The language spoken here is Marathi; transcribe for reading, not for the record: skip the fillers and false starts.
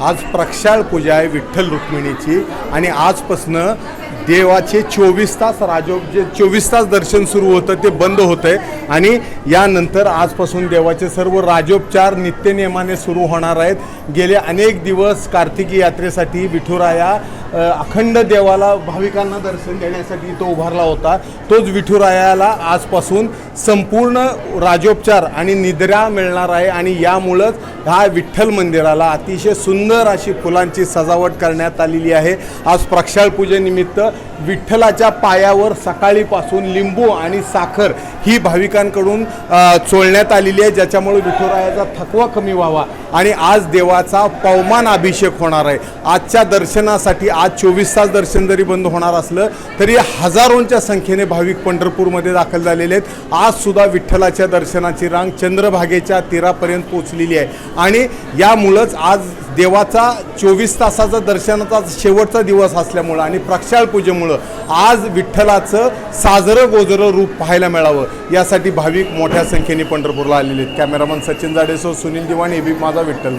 आज प्रक्षाळ पूजा आहे विठ्ठल रुक्मिणीची आणि आजपासनं देवाचे 24 तास जे 24 तास दर्शन सुरू होतं ते बंद होतं आहे आणि यानंतर आजपासून देवाचे सर्व राजोपचार नित्यनियमाने सुरू होणार आहेत। गेले अनेक दिवस कार्तिकी यात्रेसाठी विठुराया अखंड देवाला भाविकांना दर्शन देण्यासाठी तो उभारला होता। तोच विठुरायाला आजपासून संपूर्ण राजोपचार आणि निद्रा मिळणार आहे आणि यामुळेच ह्या विठ्ठल मंदिराला अतिशय सुंदर अशी फुलांची सजावट करण्यात आलेली आहे। आज प्रक्षाळ पूजेनिमित्त विठ्ठलाच्या पायावर सकाळीपासून लिंबू आणि साखर ही भाविकांकडून चोळण्यात आलेली आहे, ज्याच्यामुळे विठुरायाचा थकवा कमी व्हावा आणि आज देवाचा पवमान अभिषेक होणार आहे। आजच्या दर्शनासाठी आज 24 तास दर्शन जरी बंद होणार असलं तरी हजारोंच्या संख्येने भाविक पंढरपूरमध्ये दाखल झालेले आहेत। आज सुद्धा विठ्ठलाच्या दर्शनाची रांग चंद्रभागेच्या तीरापर्यंत पोहोचलेली आहे आणि यामुळंच आज देवाचा 24 तासाचा दर्शनाचा शेवटचा दिवस असल्यामुळं आणि प्रक्षाळ पूजेमुळं आज विठ्ठलाचं साजरं गोजरं रूप पाहायला मिळावं यासाठी भाविक मोठ्या संख्येने पंढरपूरला आलेले आहेत। कॅमेरामन सचिन जाडेसह सुनील दिवाणी, एबी माझा, विठ्ठल।